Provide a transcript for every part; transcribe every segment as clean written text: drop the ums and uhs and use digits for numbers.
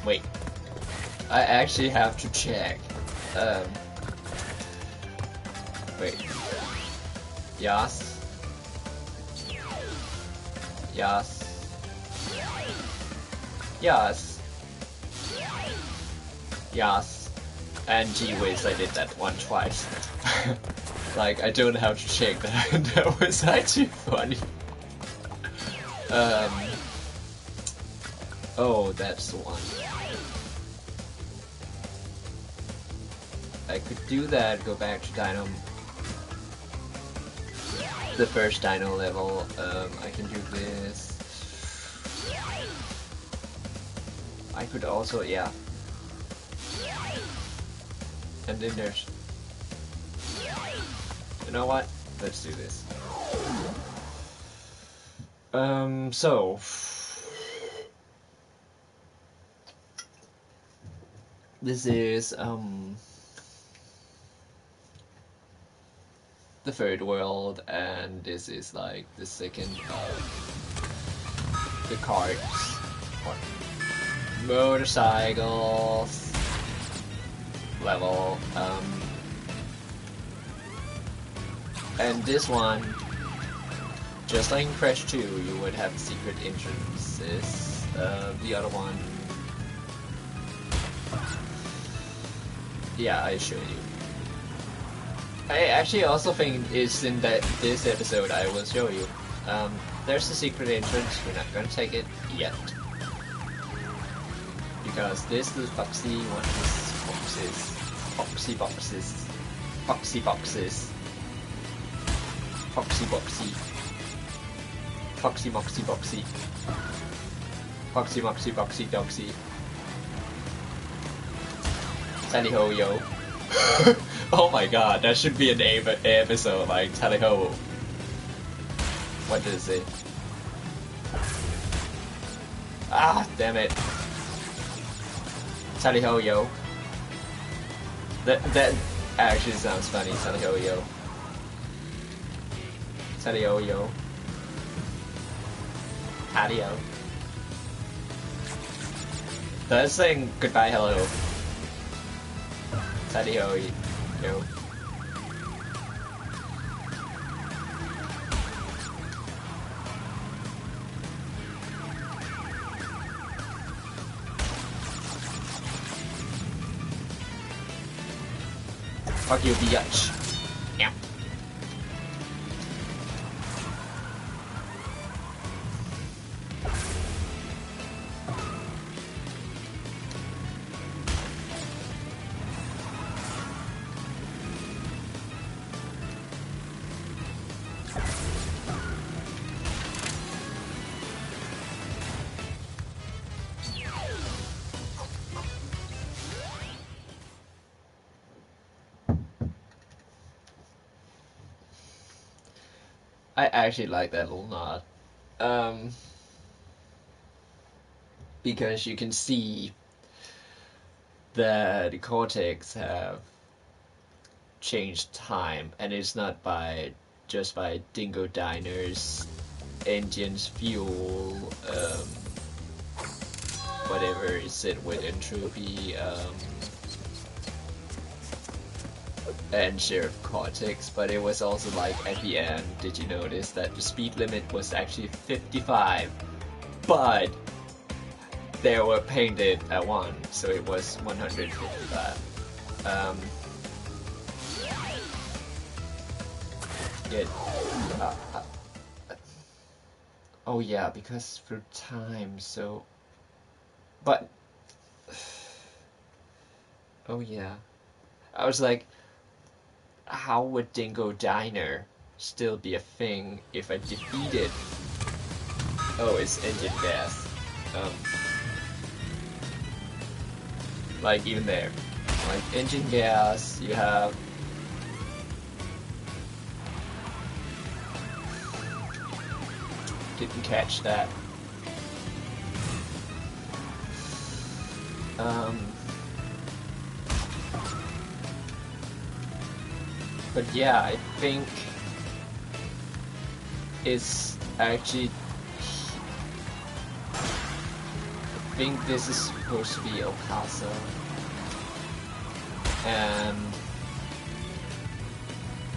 Wait. I actually have to check. Wait. Yes. Yes. Yes. Yes. And gee whiz, I did that one twice. Like, I don't have to check that. That was actually funny. Oh, that's the one. I could do that, go back to Dino. The first Dino level. I can do this. I could also, yeah. And then there's... You know what? Let's do this. So... This is, the third world, and this is like the second the carts or motorcycles level, and this one, just like in Crash 2, you would have secret entrances. The other one, yeah, I showed you. I actually also think is in this episode I will show you. There's a secret entrance, we're not gonna take it yet. Because this is Foxy, one of these boxes. Foxy boxes. Foxy boxes. Foxy boxy. Foxy moxy boxy. Foxy moxy boxy doxy. Tally ho yo. Oh my god, that should be an episode like Tally ho. What does it say? Ah, damn it. Tally ho yo. That actually sounds funny, Tally ho yo. Tally ho yo. Patio. That's saying goodbye hello. Tally ho yo. Fuck you, bitch. Yeah. I actually like that little nod. Because you can see that the Cortex have changed time, and it's not by just by Dingo Diners, engines, fuel, whatever is it with entropy, and Sheriff Cortex, but it was also like at the end, did you notice that the speed limit was actually 55, but they were painted at 1, so it was 155. Oh yeah, because for time, so... But... Oh yeah. I was like, how would Dingo Diner still be a thing if I defeated... Oh, it's engine gas. Like, even there. Like, engine gas, you have... Didn't catch that. But yeah, I think it's actually think this is supposed to be El Paso, and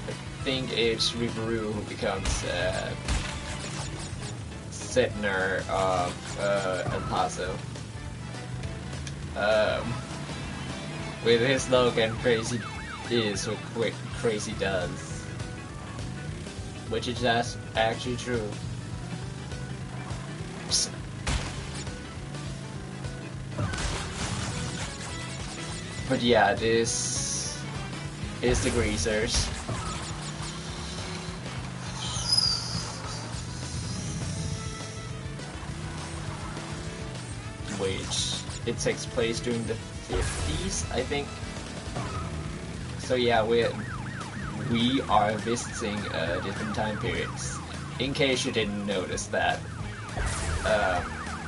I think it's Riveru who becomes Sidner of El Paso. With his slogan, "Crazy is what crazy does," which is actually true. But yeah, this is the Greasers. Which it takes place during the 50s, I think. So yeah, we are visiting different time periods, in case you didn't notice that.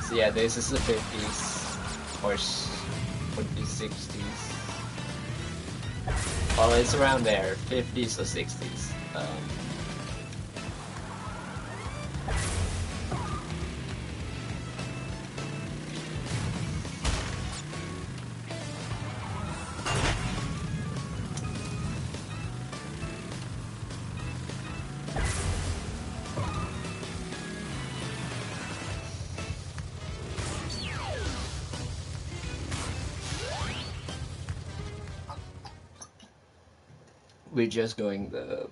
So yeah, this is the 50s, or would be 60s. Well, it's around there, 50s or 60s. We're just going the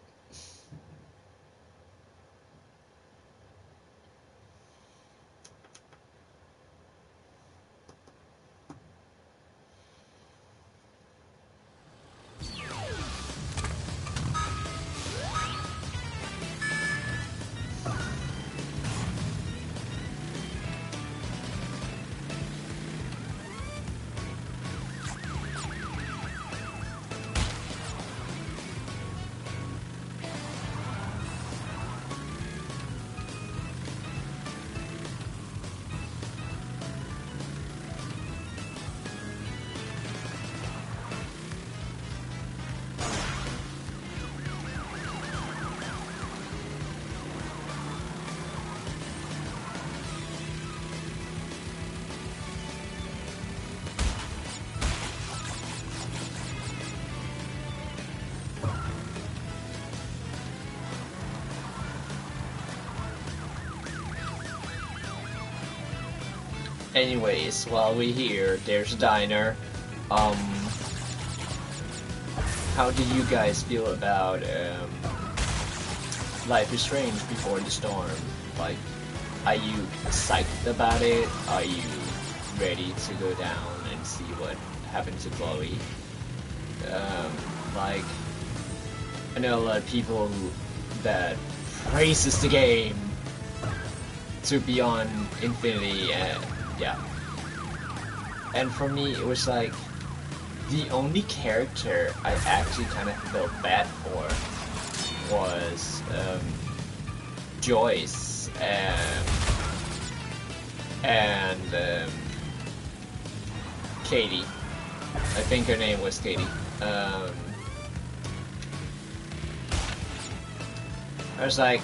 Anyways, while we're here, there's a diner. How do you guys feel about Life is Strange Before the Storm? Like, are you psyched about it? Are you ready to go down and see what happened to Chloe? Like, I know a lot of people that praises the game to beyond infinity, and yeah. And for me, it was like the only character I actually kind of felt bad for was Joyce and Katie. I think her name was Katie. I was like,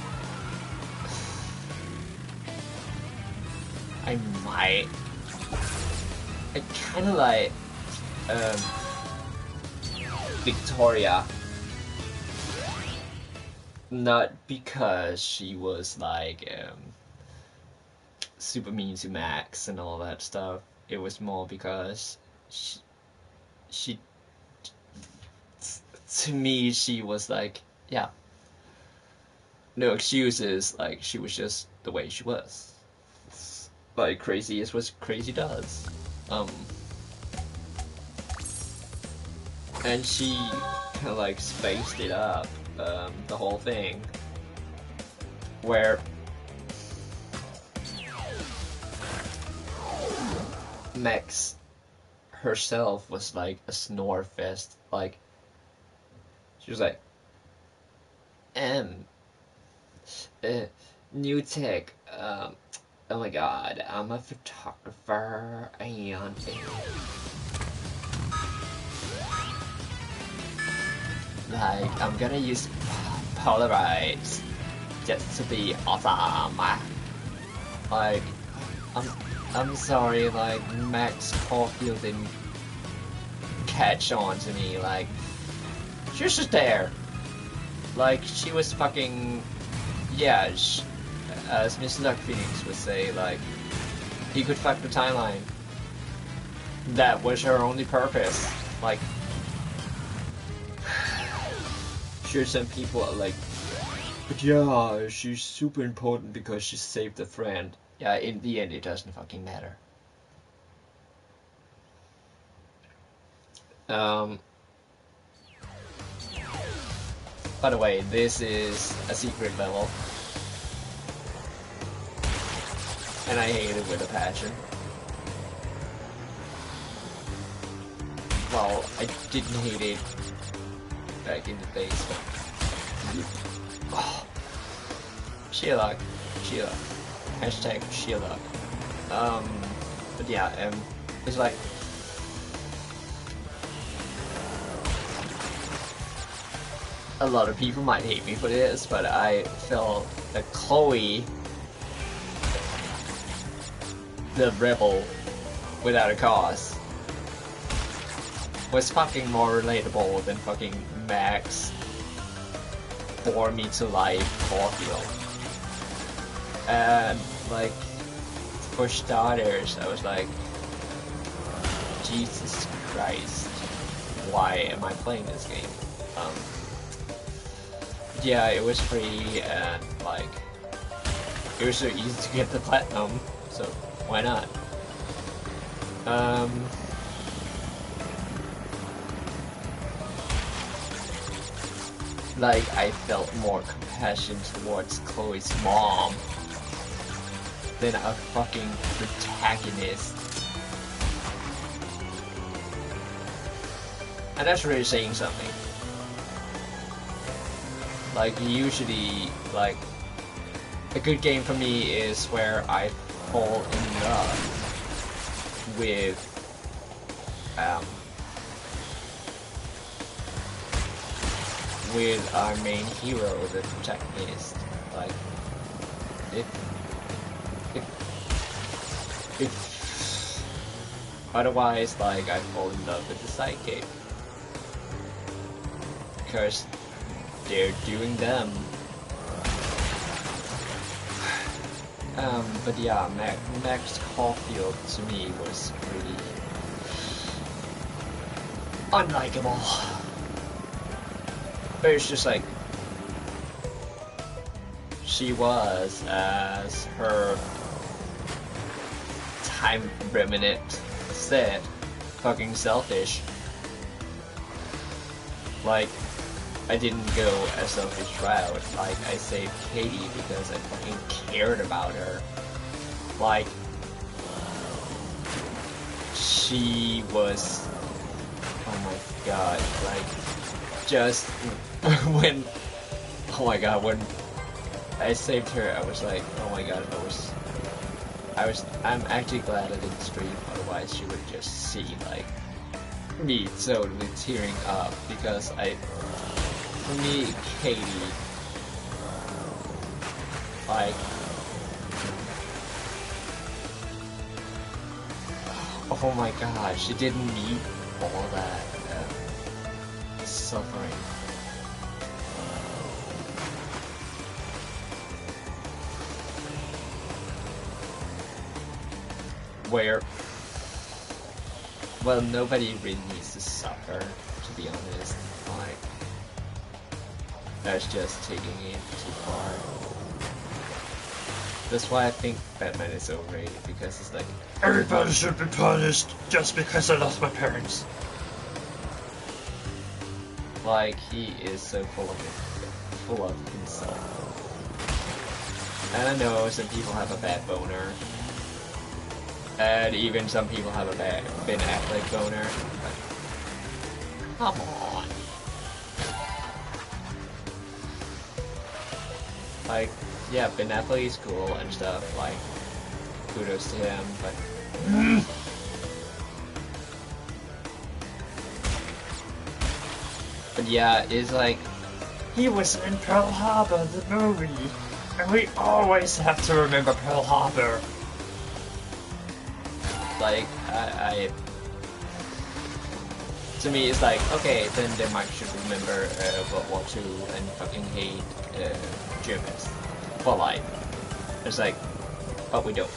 I kind of like Victoria, not because she was like super mean to Max and all that stuff. It was more because she to me, she was like, yeah, no excuses, like she was just the way she was. Like, crazy is what crazy does. And she kind of like spaced it up, the whole thing, where Max herself was like a snore fest. Like, she was like, new tech, oh my god, I'm a photographer, and like, I'm gonna use Polaroids just to be awesome. Like, I'm sorry, like, Max Caulfield didn't catch on to me, like, she was just there. Like, she was fucking, yeah, as Miss Luck Phoenix would say, like, he could fuck the timeline. That was her only purpose. Like, sure, some people are like, but yeah, she's super important because she saved a friend. Yeah, in the end, it doesn't fucking matter. By the way, this is a secret level. And I hate it with a passion. Well, I didn't hate it back in the days, but... Oh. Sheila. Hashtag Sheila. But yeah, it's like... A lot of people might hate me for this, but I felt that Chloe, the rebel without a cause, was fucking more relatable than fucking Max bore me to life Caulfield. And like, for starters, I was like, Jesus Christ, why am I playing this game? Yeah, it was free and like, it was so easy to get the platinum, so why not? Like, I felt more compassion towards Chloe's mom than a fucking protagonist. And that's really saying something. Like, usually, like, a good game for me is where I fall in love with, with our main hero, the protagonist. Like, if otherwise, like, I fall in love with the sidekick. Because they're doing them. But yeah, Max Caulfield to me was pretty unlikable. But it's just like, she was, as her time remnant said, fucking selfish. Like, I didn't go a selfish route. Like, I saved Katie because I fucking cared about her. Like, she was, oh my god, like, just when, oh my god, when I saved her, I was like, oh my god, I'm actually glad I didn't stream, otherwise she would just see, like, me totally tearing up, because for me, Katie, like, oh my god, she didn't need all that suffering. Where, well, nobody really needs to suffer, to be honest. Like, that's just taking it too far. That's why I think Batman is overrated, because it's like, everybody should be punished just because I lost my parents. Like, he is so full of himself. And I know some people have a bad boner. And even some people have a bad Ben Affleck boner. But come on. Like, yeah, Ben Affleck is cool and stuff, like, kudos to him, but... But yeah, it's like, he was in Pearl Harbor, the movie, and we always have to remember Pearl Harbor. Like, to me, it's like, okay, then Denmark should remember World War II and fucking hate Germans for life. It's like, but we don't.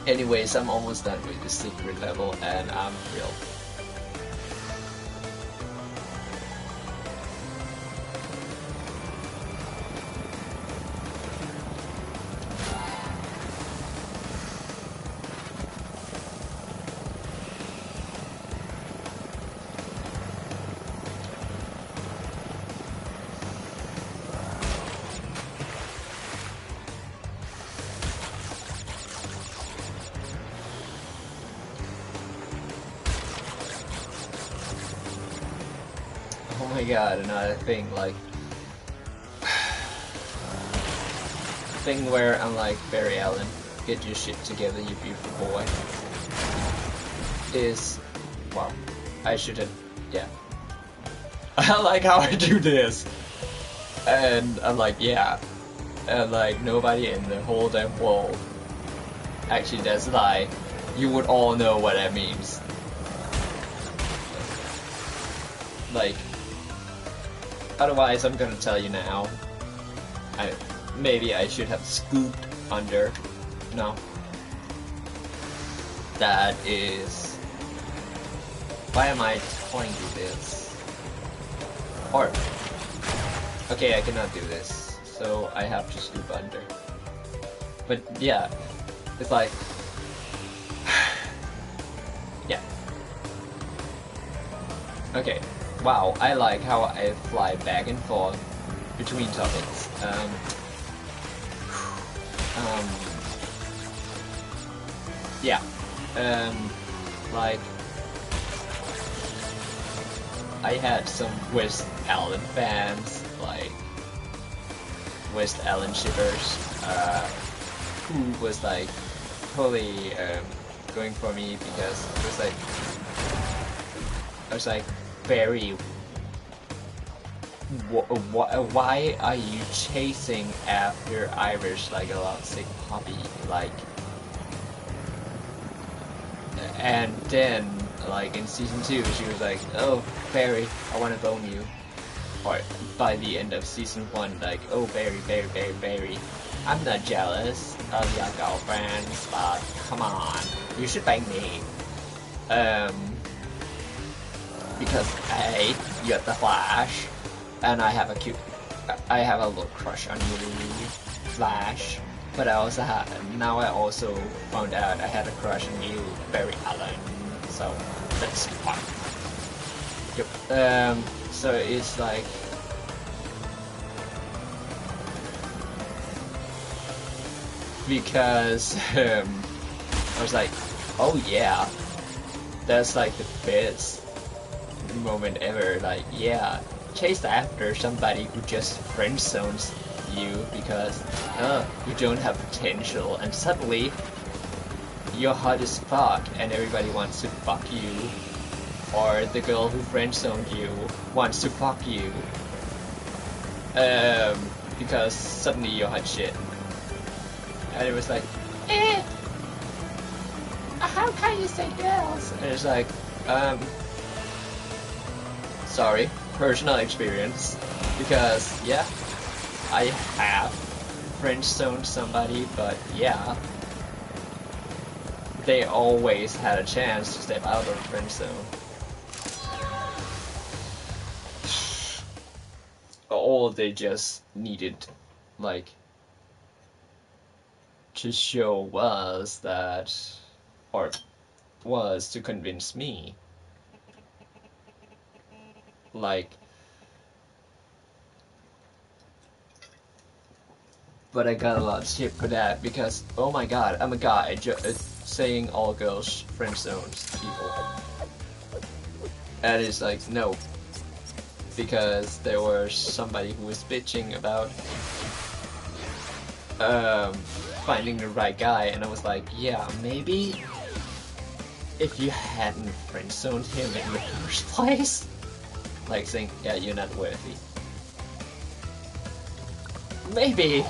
Anyways, I'm almost done with the secret level and I'm thrilled. Oh my god, another thing, like, thing where I'm like, Barry Allen, get your shit together, you beautiful boy, is, well, I should have, yeah. I like how I do this, and I'm like, yeah, and like, nobody in the whole damn world actually does lie. You would all know what that means. Like, otherwise, I'm gonna tell you now. Maybe I should have scooped under. No. That is... Why am I telling you this? Or... Okay, I cannot do this. So I have to scoop under. But yeah. It's like... yeah. Okay. Wow, I like how I fly back and forth between topics. Yeah. Like, I had some West Allen fans, like West Allen shippers, who was like totally going for me because it was like, I was like, Barry, why are you chasing after Irish like a lovesick puppy? Like, and then like in season 2, she was like, "Oh, Barry, I want to bone you." Or by the end of season 1, like, "Oh, Barry, I'm not jealous of your girlfriends, but come on, you should bang me." Because A, you're the Flash, and I have a little crush on you, Flash. But I also now I also found out I had a crush on you, Barry Allen. So that's fun. Yep. So it's like, because I was like, oh yeah, that's like the best moment ever. Like, yeah, chase after somebody who just friend zones you because you don't have potential, and suddenly you're hot as fuck and everybody wants to fuck you, or the girl who friend zoned you wants to fuck you because suddenly you're hot shit. And it was like, how can you say girls? And it's like, sorry, personal experience, because yeah, I have friend-zoned somebody, but yeah, they always had a chance to step out of friend zone. All they just needed, like, to show was that, or was to convince me, like, but I got a lot of shit for that because, oh my god, I'm a guy saying all girls friend zones people. And it's like, no. Because there was somebody who was bitching about finding the right guy, and I was like, yeah, maybe if you hadn't friend-zoned him in the first place, like saying, yeah, you're not worthy, maybe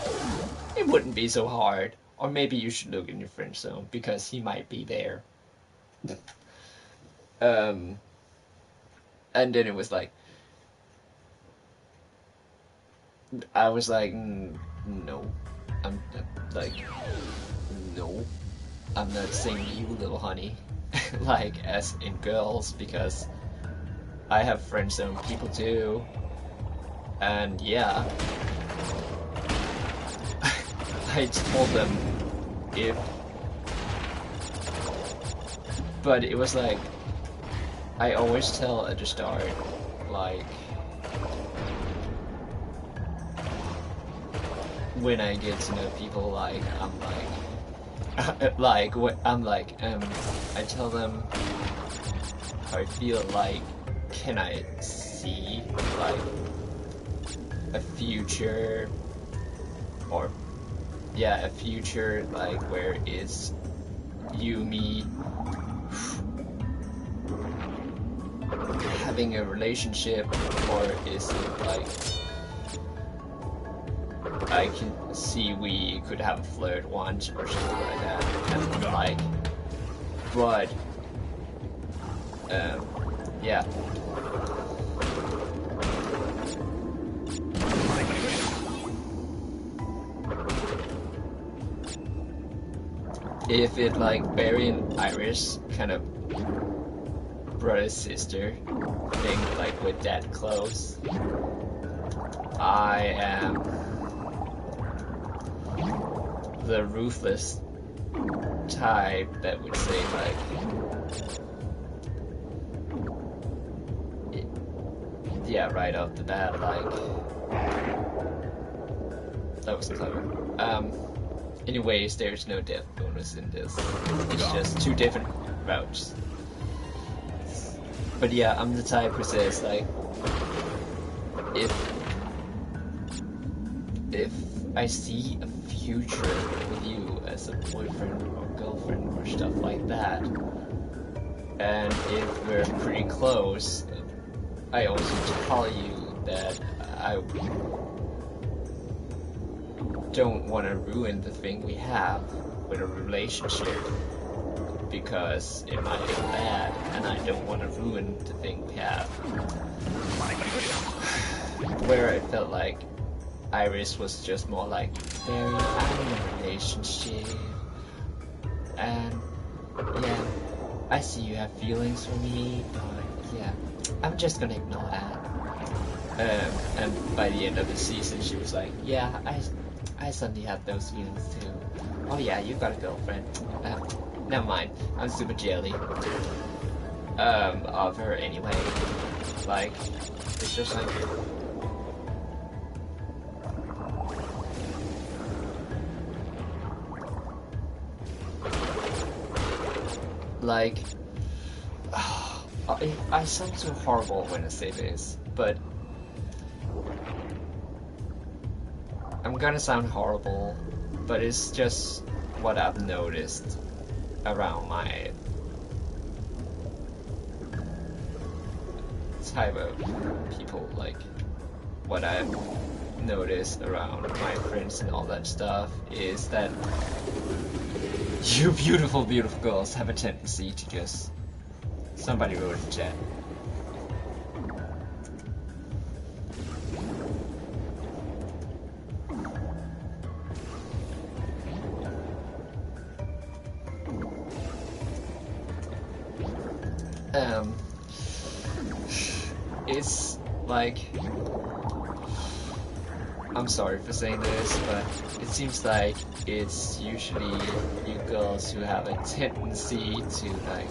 it wouldn't be so hard. Or maybe you should look in your friend zone, because he might be there. And then it was like, I was like, no, I'm like, no, I'm not saying you, little honey, like as in girls, because I have friend zone people too, and yeah, I told them if, but it was like, I always tell at the start, like, when I get to know people, like, I'm like, I tell them how I feel, like, can I see, like, a future, or, yeah, a future, like, where it's you, me, having a relationship, or is it like I can see we could have a flirt once or something like that, and like, but yeah. If it like Barry and Iris kind of brother sister thing, like with that close, I am the ruthless type that would say like, yeah, right off the bat, like, that was clever. Anyways, there's no death bonus in this. It's just two different routes. But yeah, I'm the type who says like, if I see a future with you as a boyfriend or girlfriend or stuff like that, and if we're pretty close, I also tell you that I don't want to ruin the thing we have with a relationship, because it might go bad, and I don't want to ruin the thing we have. Where I felt like Iris was just more like, Barry, I'm in a relationship, and yeah, I see you have feelings for me, but yeah, I'm just gonna ignore that. And by the end of the season, she was like, yeah, I suddenly have those feelings too. Oh yeah, you got a girlfriend. Never mind, I'm super jelly of her anyway. Like, it's just like, I sound so horrible when I say this, but I'm gonna sound horrible, but it's just what I've noticed around my type of people, like what I've noticed around my friends and all that stuff is that you beautiful, beautiful girls have a tendency to just, somebody wrote in the chat. It's like, I'm sorry for saying this, but it seems like it's usually you girls who have a tendency to like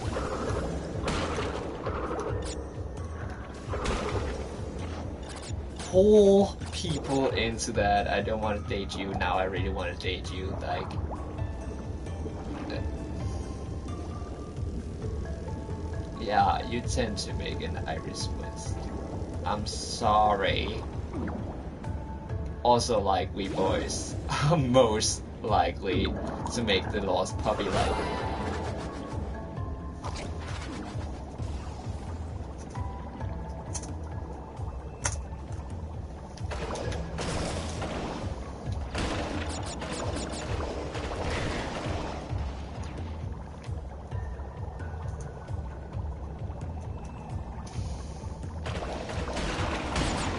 pull people into that, I don't want to date you, now I really want to date you, like, yeah, you tend to make an Iris West. I'm sorry. Also, like, we boys, most likely to make the lost puppy like.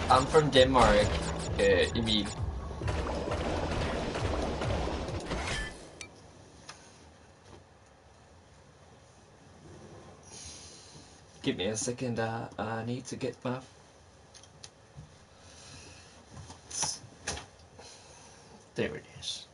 I'm from Denmark, Emil. Give me a second, I need to get my... There it is.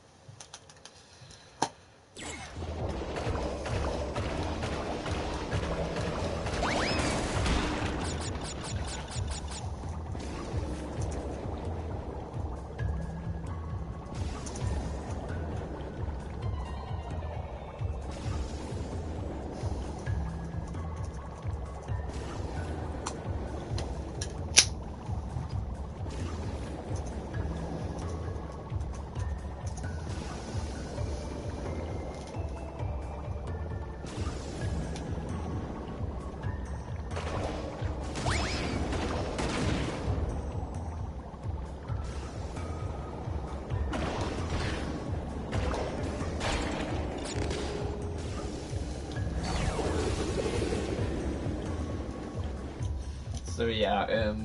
So yeah,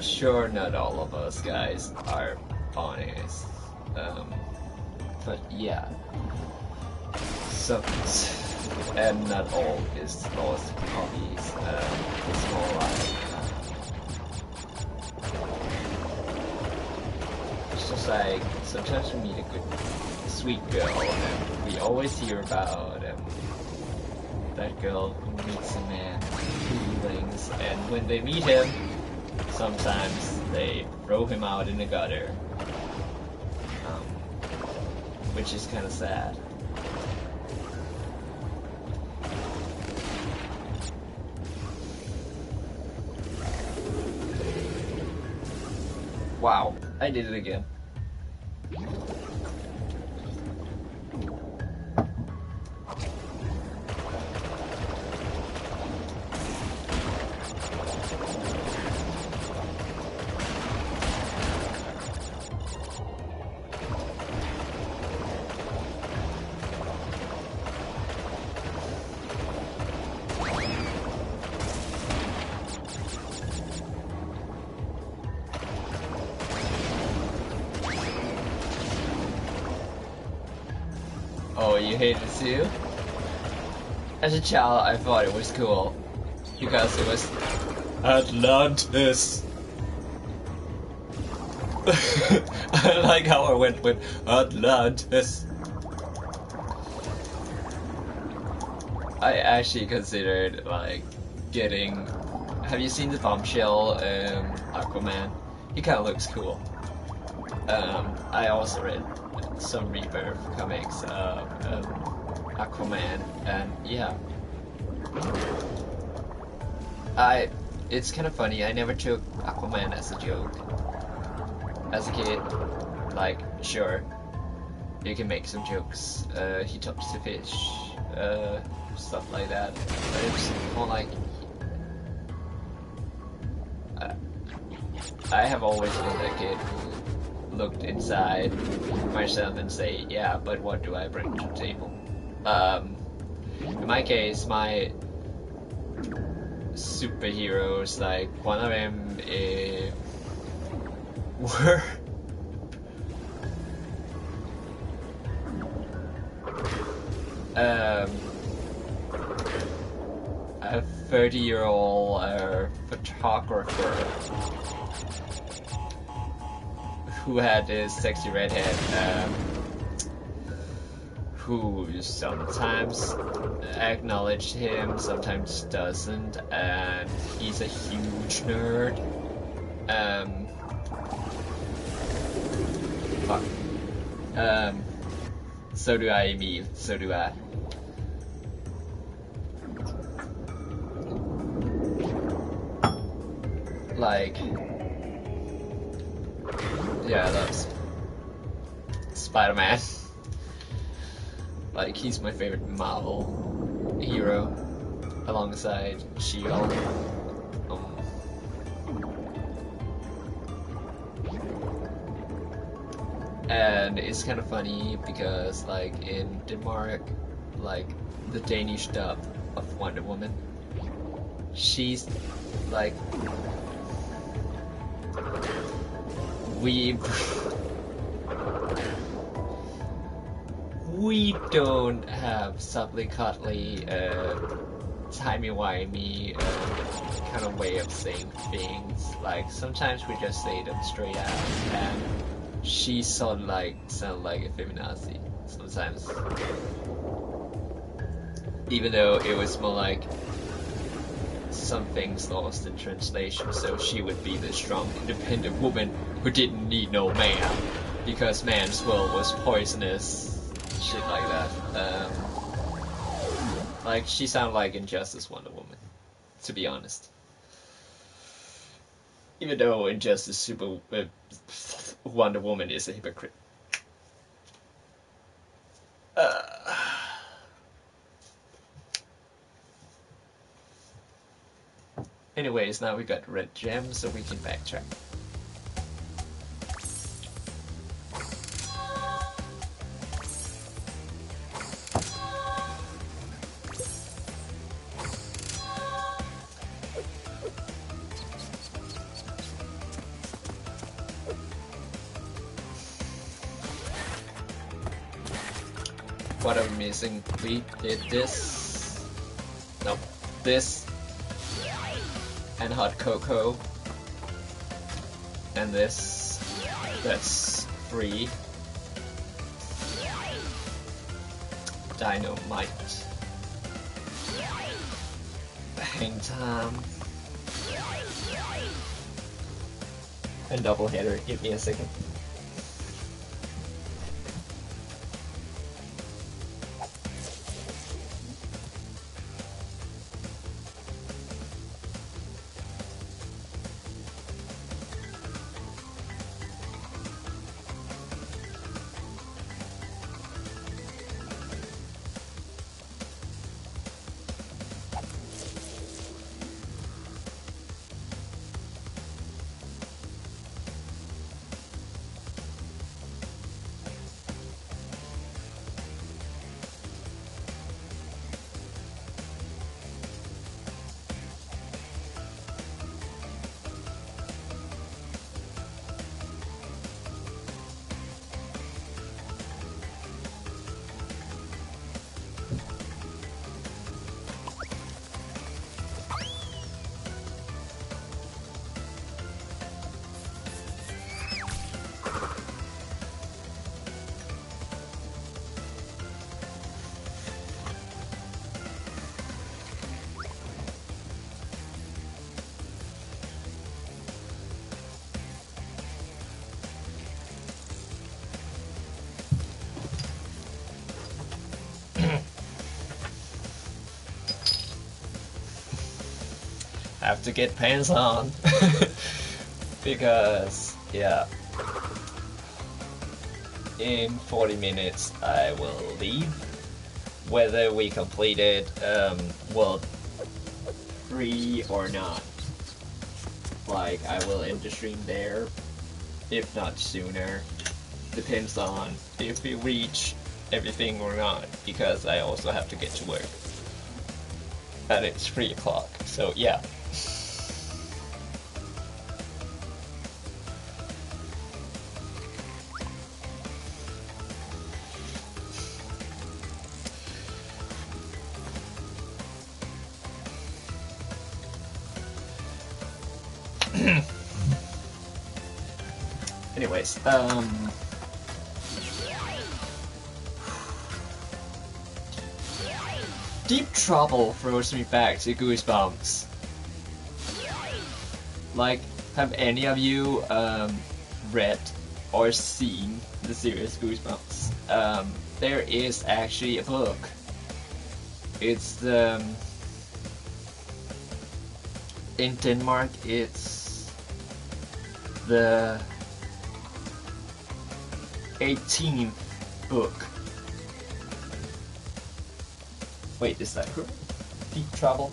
sure, not all of us guys are honest, but yeah, so, and not all is lost copies, it's more like, it's just like, sometimes we meet a good, sweet girl, and we always hear about, that girl who meets a man feelings, and when they meet him, sometimes they throw him out in the gutter, which is kind of sad. Wow, I did it again. Oh, you hate it too? As a child, I thought it was cool because it was Atlantis. I like how I went with Atlantis. I actually considered like getting. Have you seen the Bombshell Aquaman? He kind of looks cool. I also read some Rebirth comics of Aquaman, and yeah, it's kind of funny. I never took Aquaman as a joke as a kid. Like, sure, you can make some jokes. He talks to fish, stuff like that. But it's more like I have always been that kid who looked inside myself and say, yeah, but what do I bring to the table? In my case, my superheroes, like one of them were a 30-year-old photographer who had this sexy redhead, who sometimes acknowledged him, sometimes doesn't, and he's a huge nerd. Fuck. So do I, Emil. So do I. Like, yeah, that's Spider-Man. Like, he's my favorite Marvel hero, alongside She-Hulk. And it's kind of funny because, like, in Denmark, like, the Danish dub of Wonder Woman, she's like, we don't have subtly cuddly, timey-wimey kind of way of saying things. Like, sometimes we just say them straight out, and she sounded like a feminazi sometimes. Even though it was more like some things lost in translation, so she would be the strong, independent woman who didn't need no man, because man's world was poisonous, shit like that. Like, she sounded like Injustice Wonder Woman, to be honest. Even though Injustice Wonder Woman is a hypocrite. Anyways, now we got red gem, so we can backtrack. What are we missing? We did this. Nope. This. And hot cocoa. And this. That's 3. Dynamite. Hang time. And double header. Give me a second. Have to get pants on. Because, yeah, in 40 minutes I will leave. Whether we completed World 3 or not. Like, I will end the stream there, if not sooner. Depends on if we reach everything or not, because I also have to get to work. And it's 3 o'clock, so yeah. Anyways, Deep Trouble throws me back to Goosebumps. Like, have any of you read or seen the series Goosebumps? There is actually a book. It's the in Denmark. It's 18th book. Wait, is that correct? Deep Trouble?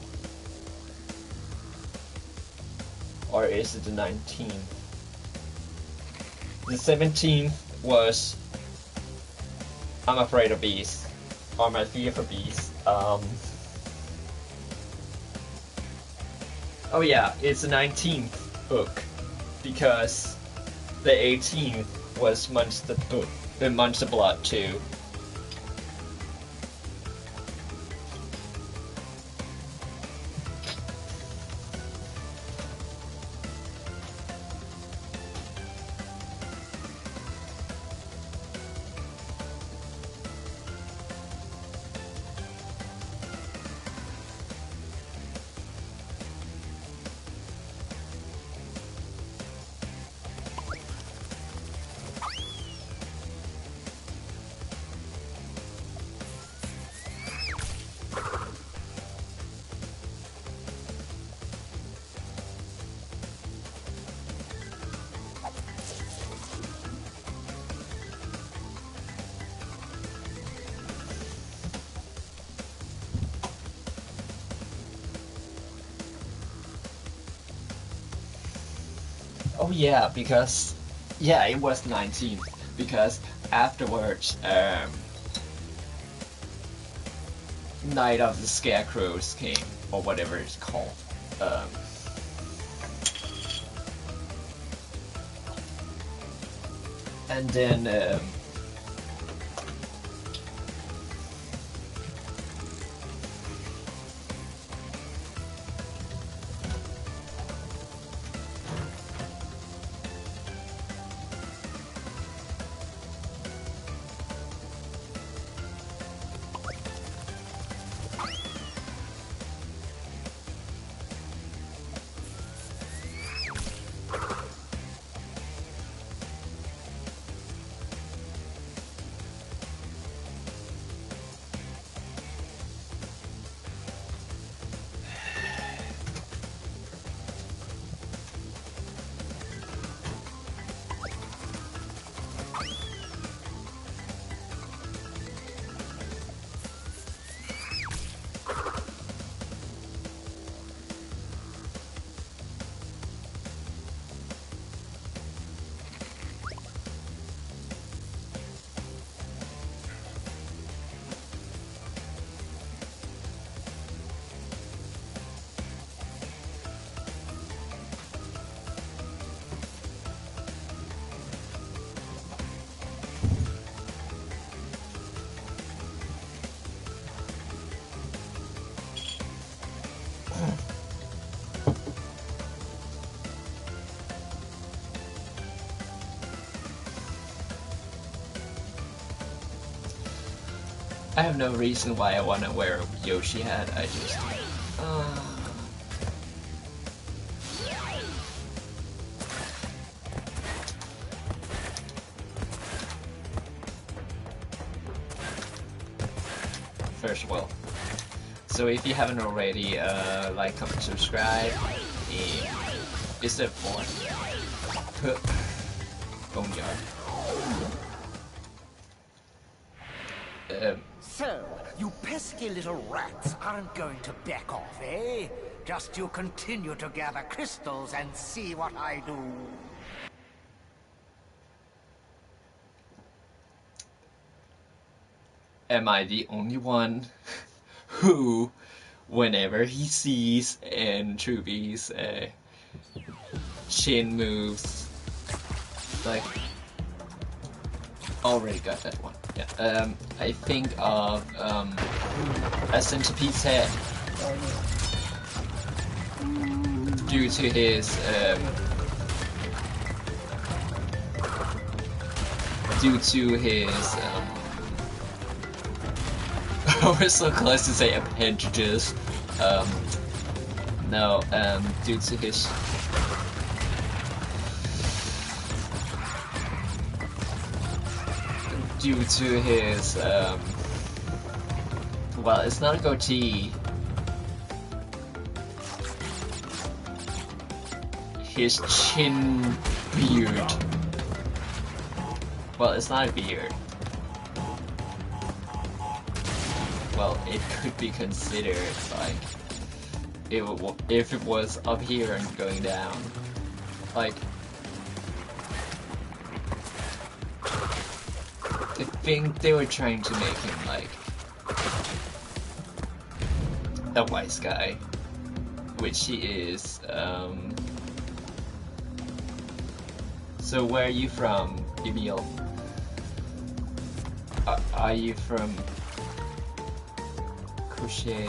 Or is it the 19th? The 17th was I'm Afraid of Beasts, or My Fear for Beasts. Oh yeah, it's the 19th book, because the 18th was Monster Blood 2. Oh yeah, because yeah, it was 19th, because afterwards Night of the Scarecrows came, or whatever it's called. And then I have no reason why I want to wear a Yoshi hat. I just first of all, so if you haven't already, like, comment, subscribe, and is there for Boneyard. So, you pesky little rats aren't going to back off, eh? Just you continue to gather crystals and see what I do. Am I the only one who, whenever he sees Truby's chin moves, like, already got that one. Yeah. I think of a centipede's head due to his we're so close to say appendages. No, due to his well, it's not a goatee. His chin beard. Well, it's not a beard. Well, it could be considered like if it was up here and going down. Like, I think they were trying to make him like a wise guy, which he is. So where are you from, Emil? Are you from Crochet?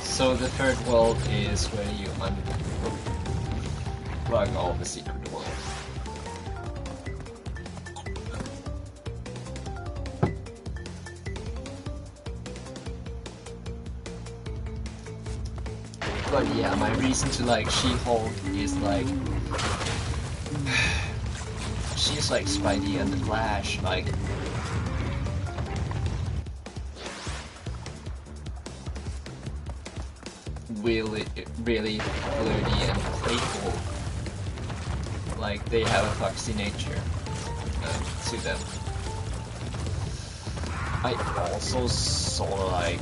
So the third world is where you unplug all the secret worlds. But yeah, my reason to like She-Hulk is like she's like Spidey and the Flash, like really flirty and playful. Like they have a foxy nature to them. I also sort of like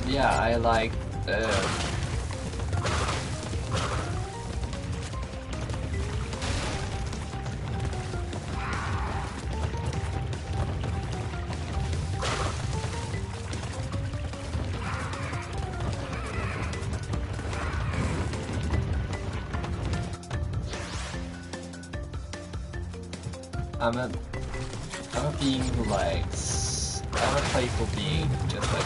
yeah, I like I'm a being who likes, I'm a playful being, just like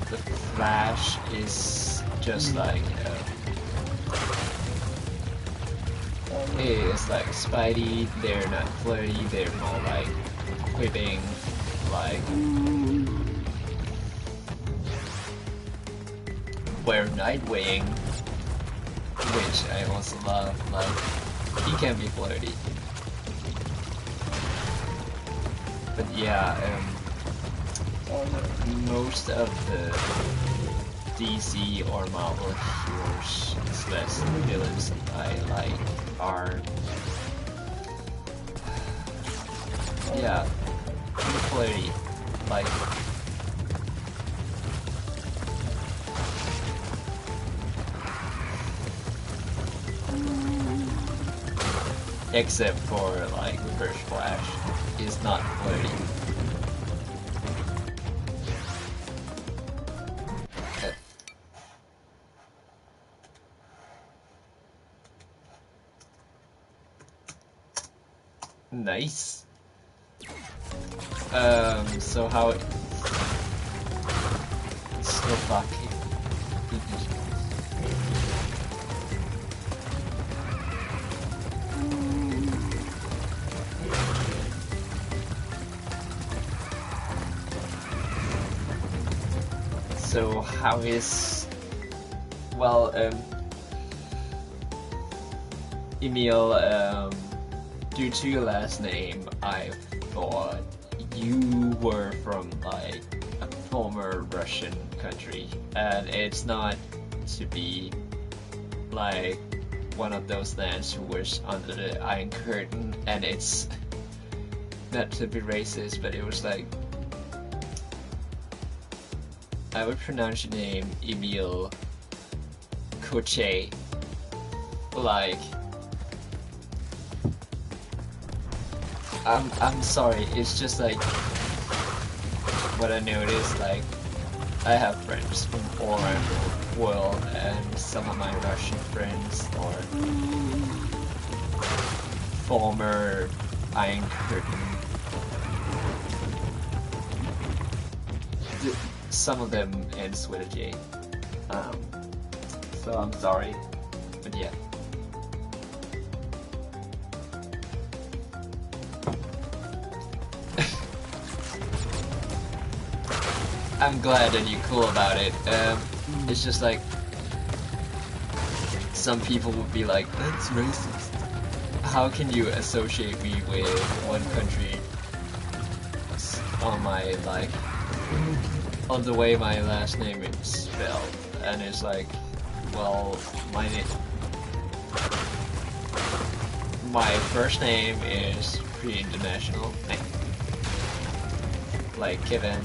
the Flash is just like it's like Spidey. They're not flirty, they're more like quipping, like where Nightwing, which I also love, like he can be flirty. But yeah, most of the DC or Marvel heroes slash villains I like are yeah, flirty, like except for like Reverse Flash, is not flirty. Nice. So how so fucking so how is well Emil, due to your last name, I thought you were from like a former Russian country, and it's not to be like one of those lands who was under the Iron Curtain, and it's not to be racist, but it was like I would pronounce your name Emil Koche, like I'm sorry, it's just like what I noticed, like I have friends from all around the world, and some of my Russian friends are former Iron Curtain. Some of them ends with a J. So I'm sorry, but yeah. I'm glad that you're cool about it. It's just like some people would be like, that's racist. How can you associate me with one country on my like on the way my last name is spelled? And it's like, well, my first name is pretty international, like Kevin.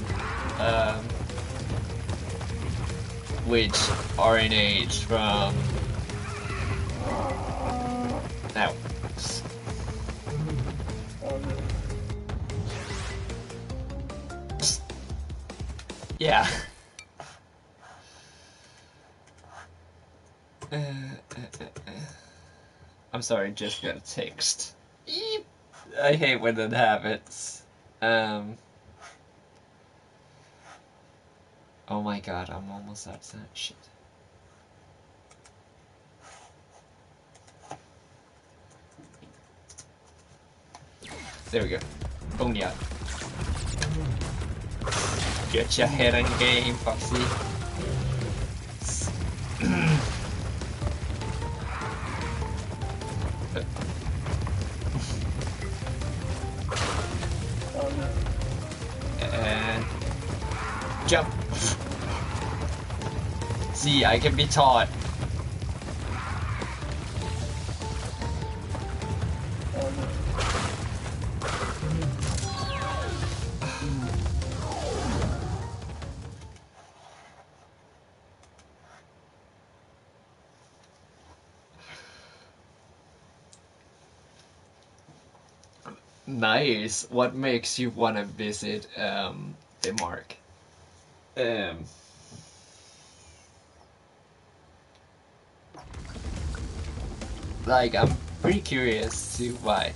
Which originates from now. Yeah. I'm sorry, just got a text. I hate when that happens. Oh my god, I'm almost out of that shit. There we go. Boneyard. Get your head in the game, Foxy. And jump. See, I can be taught. Nice. What makes you want to visit Denmark? Like, I'm pretty curious to why.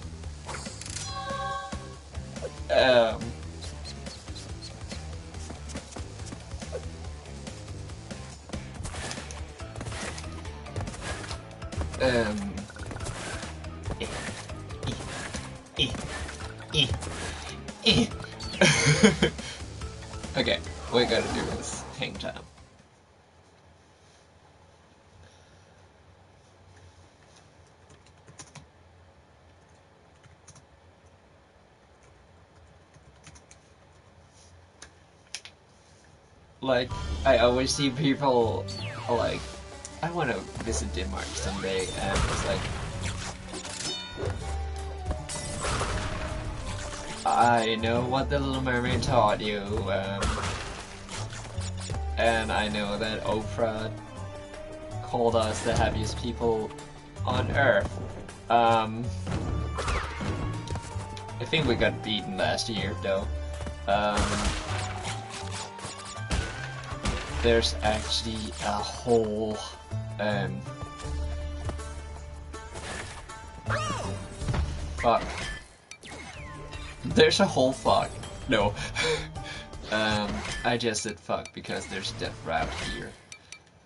Okay, we gotta do this. Hang time. Like, I always see people like, I want to visit Denmark someday, and it's like, I know what the Little Mermaid taught you, and I know that Oprah called us the happiest people on Earth. I think we got beaten last year though. There's actually a whole fuck. There's a whole fuck. No. I just said fuck because there's death route here.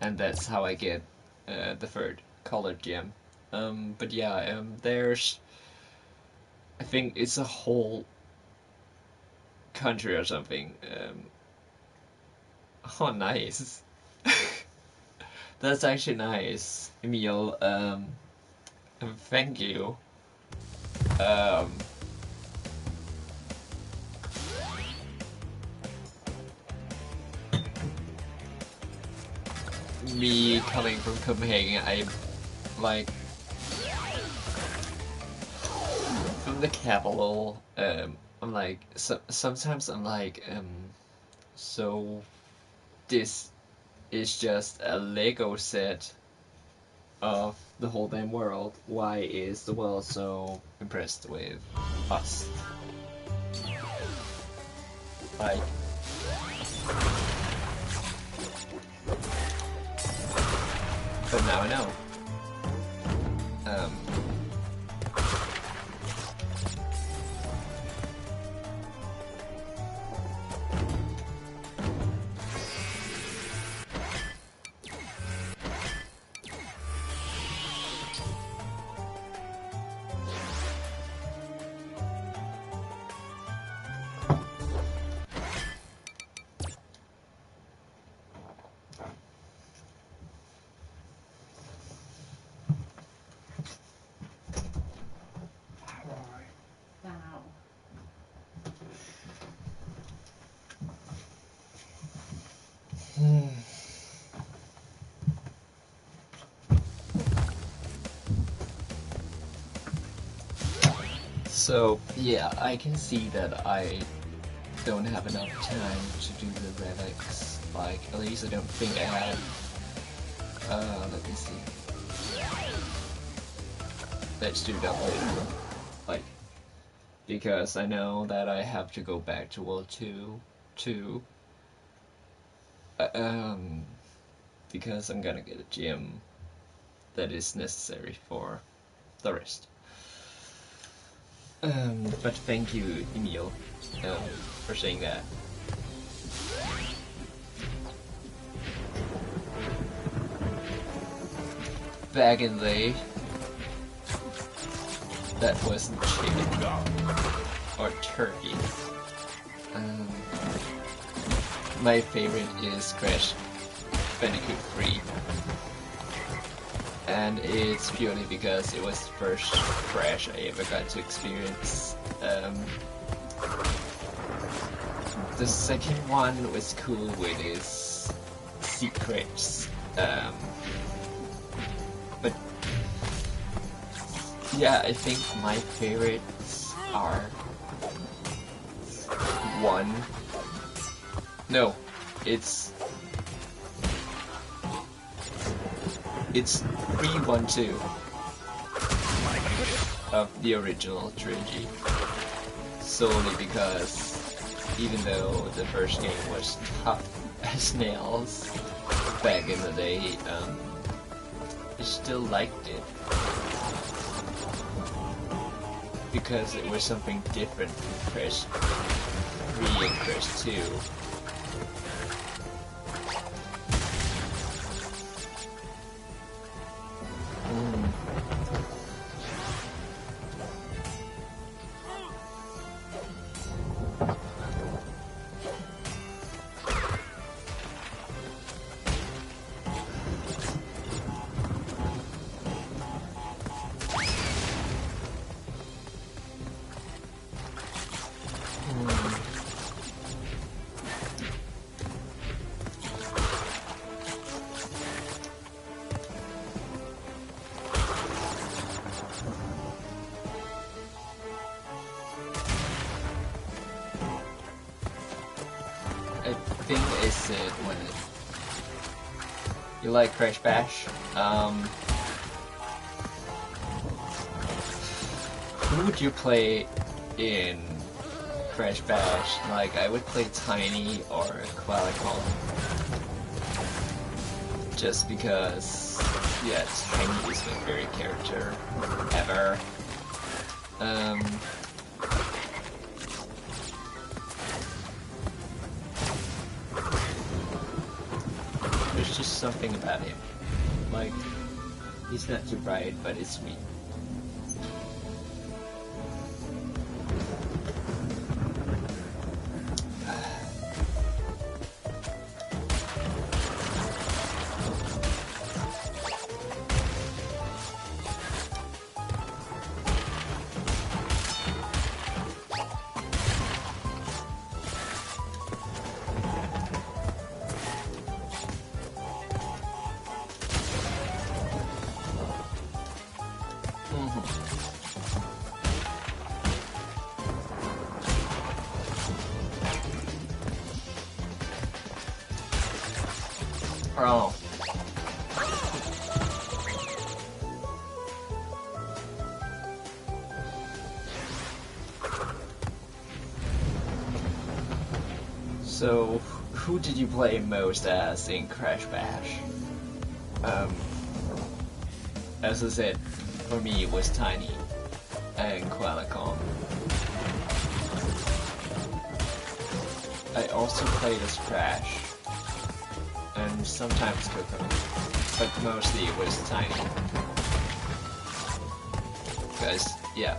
And that's how I get the third colored gem. But yeah, there's... I think it's a whole country or something. Oh, nice. That's actually nice, Emil. Thank you. Me coming from Copenhagen, I like from the capital. I'm like sometimes I'm like so this is just a Lego set of the whole damn world. Why is the world so impressed with us? Like, but now I know. So yeah, I can see that I don't have enough time to do the relics. Like, at least I don't think I have. Let me see. Let's do that later. Like, because I know that I have to go back to World 2 too. Because I'm gonna get a gem that is necessary for the rest. But thank you, Emil, for saying that. Back in the day, that wasn't chicken or turkey. My favorite is Crash Bandicoot 3. And it's purely because it was the first Crash I ever got to experience. The second one was cool with its secrets, but yeah, I think my favorites are 1. No, it's 3-1-2 of the original trilogy, solely because even though the first game was tough as nails back in the day, I still liked it because it was something different from Crash 3 and Crash 2. I think I said when you like Crash Bash. Who would you play in Crash Bash. Like, I would play Tiny or Qualicon. Just because, yeah, Tiny is my favorite character ever. There's just something about him. Like, he's not too bright, but it's sweet. Oh. So, who did you play most as in Crash Bash? As I said, for me it was Tiny and Qualicon. I also played as Crash, and sometimes Coco, but mostly it was Tiny. Because, yeah.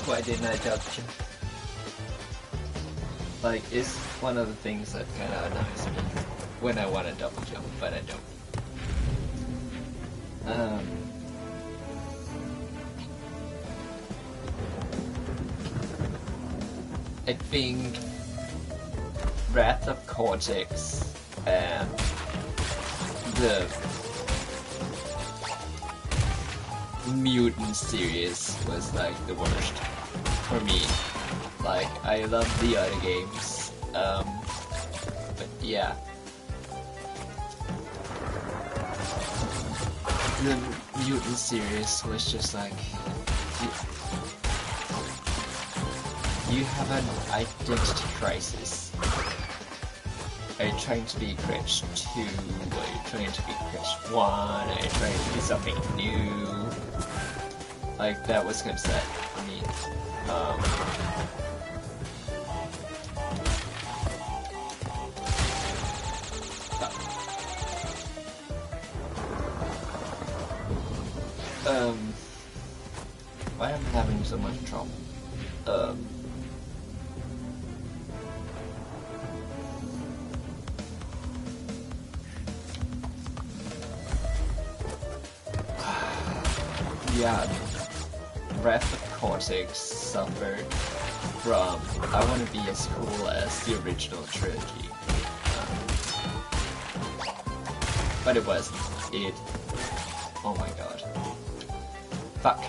Why didn't I double jump? Like, it's one of the things that kind of annoys me when I want to double jump, but I don't. I think Wrath of Cortex and the Mutant series was like the worst for me. Like, I love the other games, but yeah. The Mutant series was just like, you have an identity crisis. Are you trying to be Crash 2? Are you trying to be Crash 1? Are you trying to be something new? Like, that was kind of sad for me. Why am I having so much trouble? Yeah, Wrath of Cortex suffered from I want to be as cool as the original trilogy. But it wasn't. Oh my god. Fuck.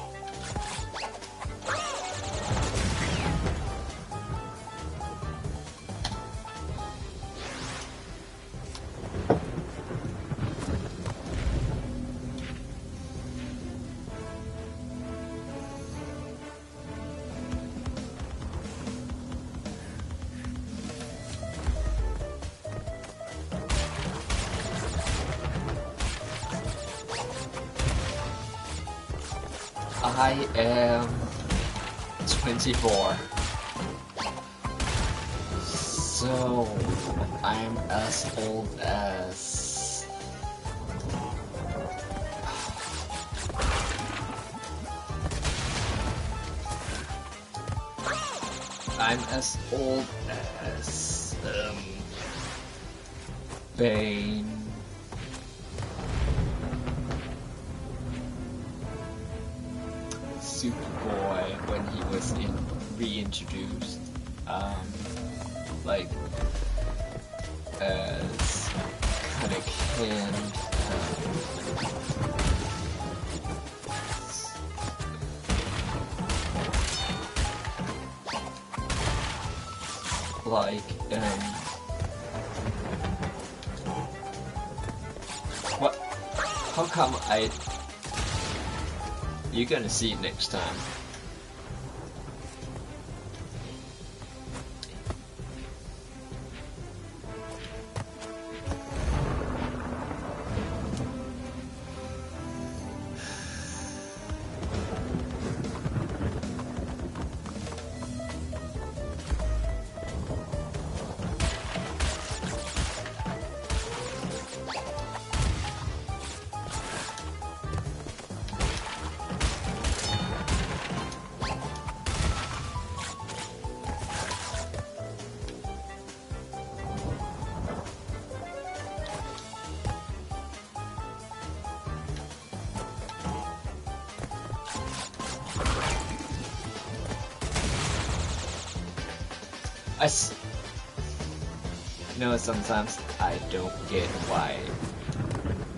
I am 24. So I'm as old as Bane. Superboy when he was reintroduced, like as kind of kid, like what? How come I? You're gonna see it next time. You know, sometimes I don't get why,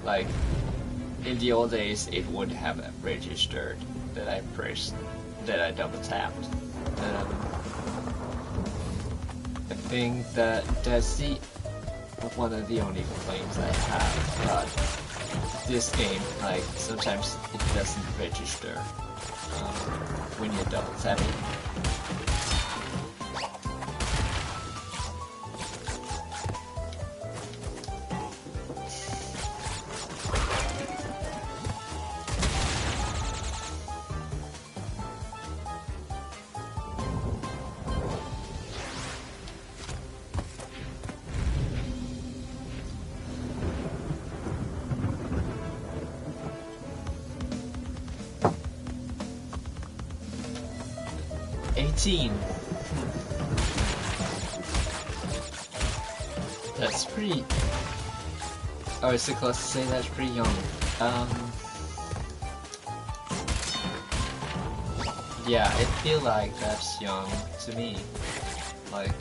like, in the old days it would have registered that I pressed, that I double tapped. I think that's one of the only complaints I have about this game. Like, sometimes it doesn't register when you're double tapping. That's pretty. Oh, it's so close to say that's pretty young. Yeah, I feel like that's young to me. Like.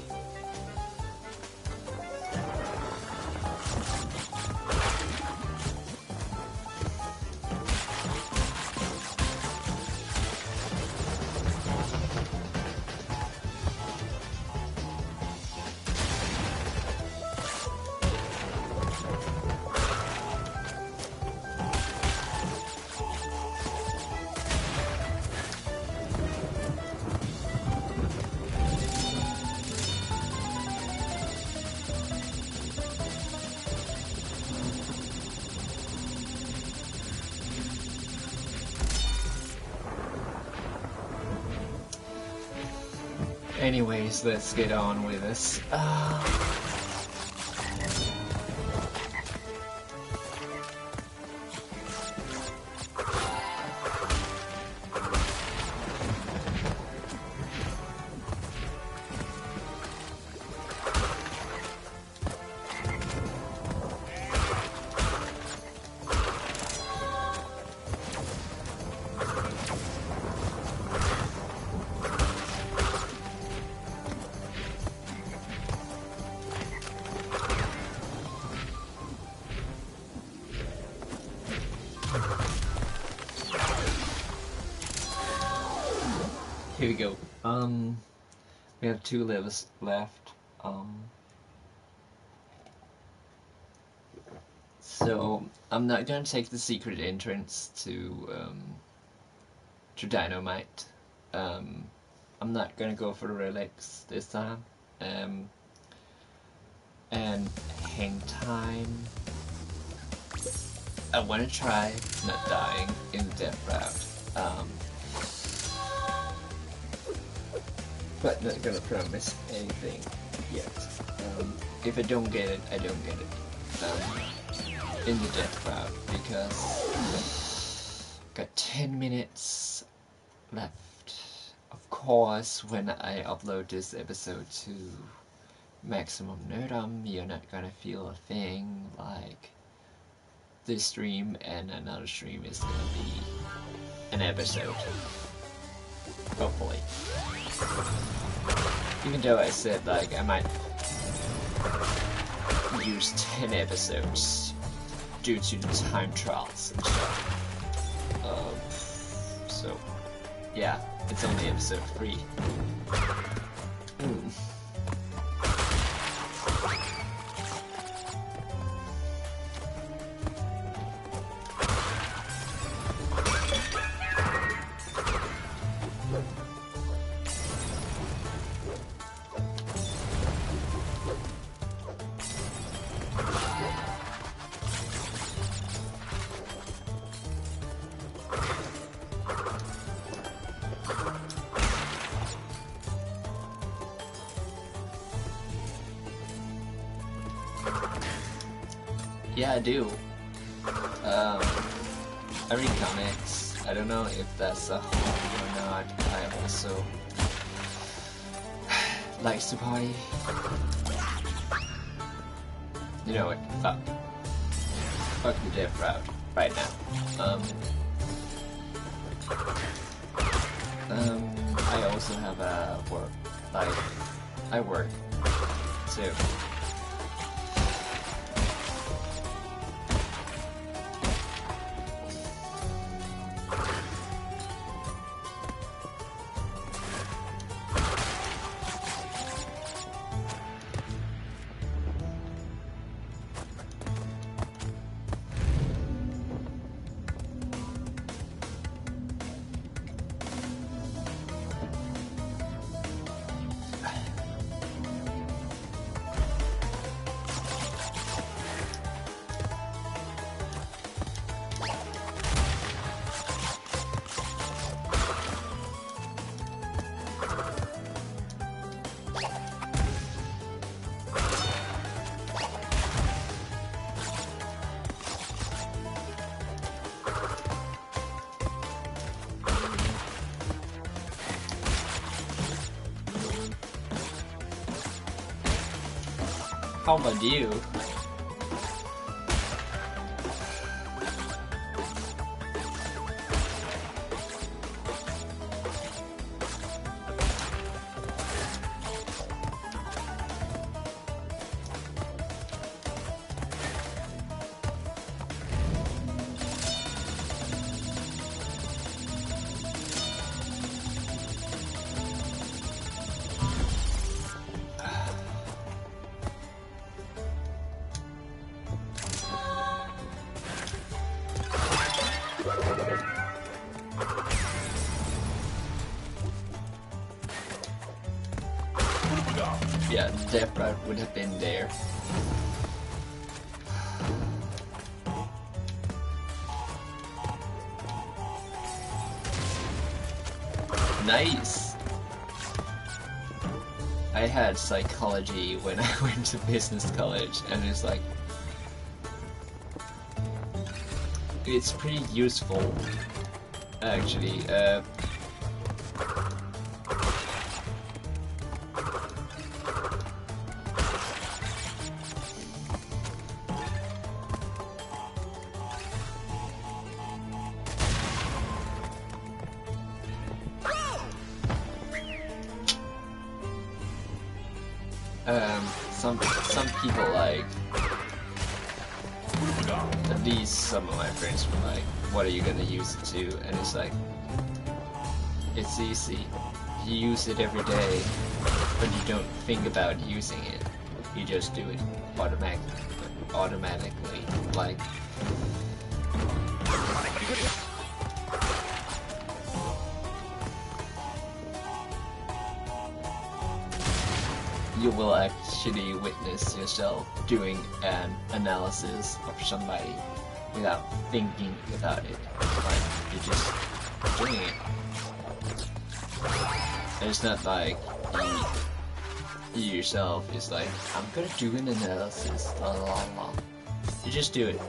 Anyways, let's get on with this. Here we go. We have 2 lives left. So I'm not gonna take the secret entrance to Dynamite. I'm not gonna go for the relics this time. And NTime. I wanna try not dying in the death route. but not gonna promise anything yet. If I don't get it, I don't get it. In the death route, because got 10 minutes left. Of course, when I upload this episode to Maximum Nerdum, you're not gonna feel a thing. Like, this stream and another stream is gonna be an episode. Hopefully. Even though I said, like, I might use 10 episodes due to the time trials and stuff. So, yeah, it's only episode 3. Yeah, I do. I read comics. I don't know if that's a hobby or not. I also like to party. You know what? Fuck the death route right now. I also have a work. Like, I work too. How about you? Yeah, Death Route would have been there. Nice! I had psychology when I went to business college, and it's like... it's pretty useful, actually. Some people, like, at least some of my friends were like, what are you gonna use it to? And it's like, it's easy. You use it every day, but you don't think about using it. You just do it automatically. Like, you will actually witness yourself doing an analysis of somebody without thinking about it. Like, you're just doing it. And it's not like you yourself is like, I'm gonna do an analysis, la la la. You just do it.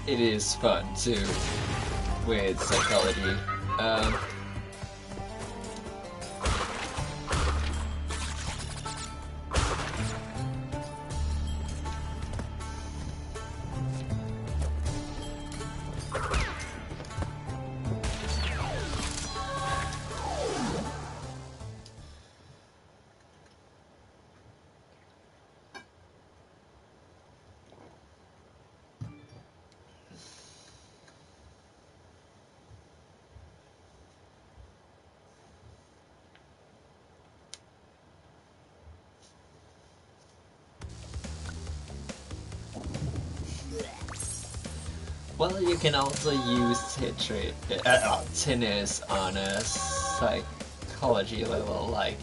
It is fun too with psychology. Well, you can also use tennis on a psychology level, like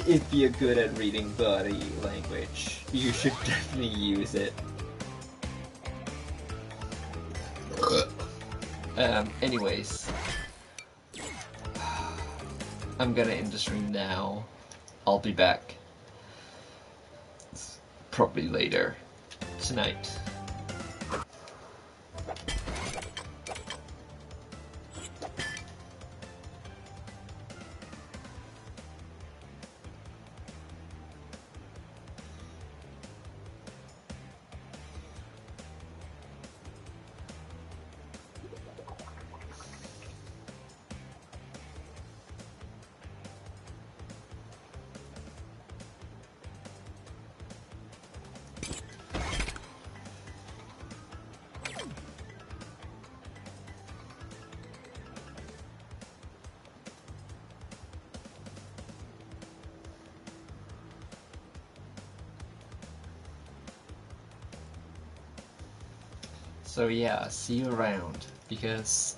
if you're good at reading body language, you should definitely use it. Anyways, I'm gonna end the stream now. I'll be back probably later tonight. So yeah, see you around, because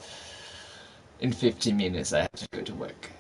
in 15 minutes I have to go to work.